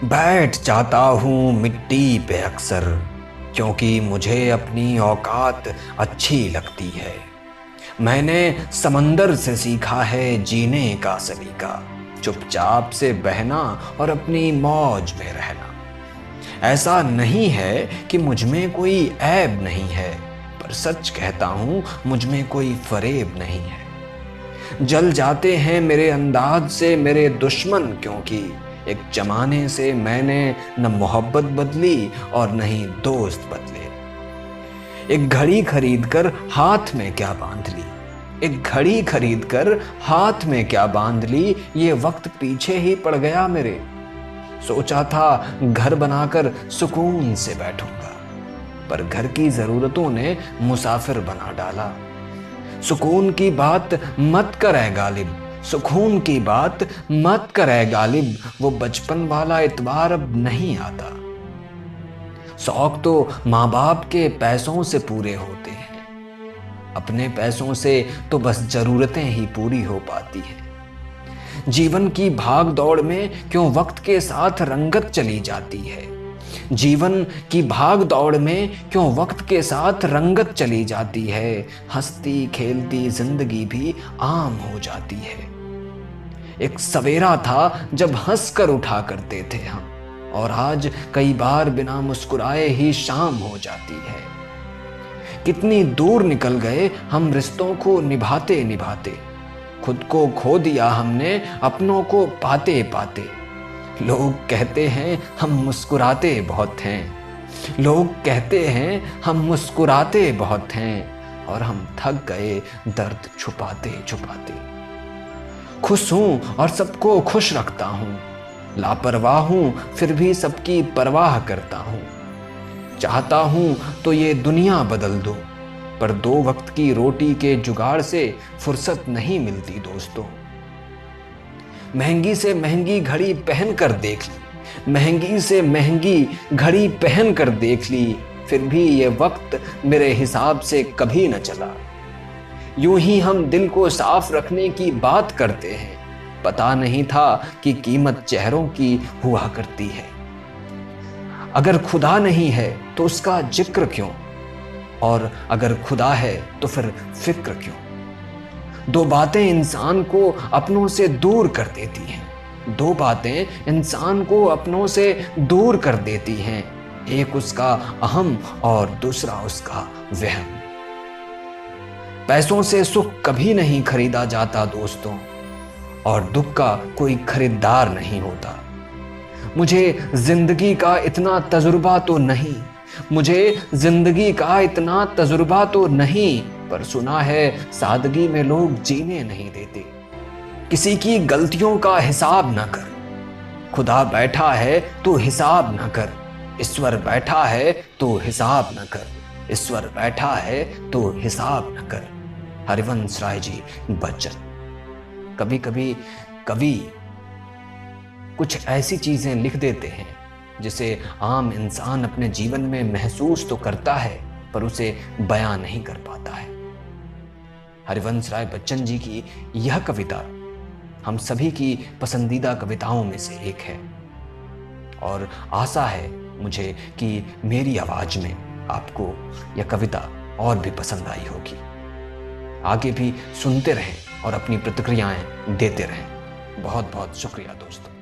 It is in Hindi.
बैठ जाता हूँ मिट्टी पे अक्सर, क्योंकि मुझे अपनी औकात अच्छी लगती है। मैंने समंदर से सीखा है जीने का सलीका, चुपचाप से बहना और अपनी मौज में रहना। ऐसा नहीं है कि मुझ में कोई ऐब नहीं है, पर सच कहता हूँ मुझ में कोई फरेब नहीं है। जल जाते हैं मेरे अंदाज से मेरे दुश्मन, क्योंकि एक जमाने से मैंने न मोहब्बत बदली और न ही दोस्त बदले। एक घड़ी खरीद कर हाथ में क्या बांध ली, एक घड़ी खरीद कर हाथ में क्या बांध ली, ये वक्त पीछे ही पड़ गया मेरे। सोचा था घर बनाकर सुकून से बैठूंगा, पर घर की जरूरतों ने मुसाफिर बना डाला। सुकून की बात मत करे गालिब, सुकून की बात मत करे गालिब, वो बचपन वाला इतबार अब नहीं आता। शौक तो माँ बाप के पैसों से पूरे होते हैं, अपने पैसों से तो बस जरूरतें ही पूरी हो पाती हैं। जीवन की भाग दौड़ में क्यों वक्त के साथ रंगत चली जाती है, जीवन की भाग दौड़ में क्यों वक्त के साथ रंगत चली जाती है। हंसती खेलती जिंदगी भी आम हो जाती है। एक सवेरा था जब हंस कर उठा करते थे हम, और आज कई बार बिना मुस्कुराए ही शाम हो जाती है। कितनी दूर निकल गए हम रिश्तों को निभाते निभाते, खुद को खो दिया हमने अपनों को पाते पाते। लोग कहते हैं हम मुस्कुराते बहुत हैं, लोग कहते हैं हम मुस्कुराते बहुत हैं, और हम थक गए दर्द छुपाते छुपाते। खुश हूं और सबको खुश रखता हूं, लापरवाह हूं फिर भी सबकी परवाह करता हूं। चाहता हूं तो ये दुनिया बदल दूं, पर दो वक्त की रोटी के जुगाड़ से फुर्सत नहीं मिलती दोस्तों। महंगी से महंगी घड़ी पहन कर देख ली, महंगी से महंगी घड़ी पहन कर देख ली, फिर भी ये वक्त मेरे हिसाब से कभी न चला। यूं ही हम दिल को साफ रखने की बात करते हैं, पता नहीं था कि कीमत चेहरों की हुआ करती है। अगर खुदा नहीं है तो उसका जिक्र क्यों, और अगर खुदा है तो फिर फिक्र क्यों। दो बातें इंसान को अपनों से दूर कर देती हैं, दो बातें इंसान को अपनों से दूर कर देती हैं, एक उसका अहम और दूसरा उसका वहम। पैसों से सुख कभी नहीं खरीदा जाता दोस्तों, और दुख का कोई खरीदार नहीं होता। मुझे जिंदगी का इतना तजुर्बा तो नहीं, मुझे जिंदगी का इतना तजुर्बा तो नहीं, पर सुना है सादगी में लोग जीने नहीं देते। किसी की गलतियों का हिसाब न कर, खुदा बैठा है तो हिसाब न कर, ईश्वर बैठा है तो हिसाब न कर, ईश्वर बैठा है तो हिसाब न कर। हरिवंश राय जी बच्चन। कभी कभी कवि कुछ ऐसी चीजें लिख देते हैं जिसे आम इंसान अपने जीवन में महसूस तो करता है, पर उसे बयां नहीं कर पाता है। हरिवंश राय बच्चन जी की यह कविता हम सभी की पसंदीदा कविताओं में से एक है, और आशा है मुझे कि मेरी आवाज में आपको यह कविता और भी पसंद आई होगी। आगे भी सुनते रहें और अपनी प्रतिक्रियाएं देते रहें। बहुत बहुत शुक्रिया दोस्तों।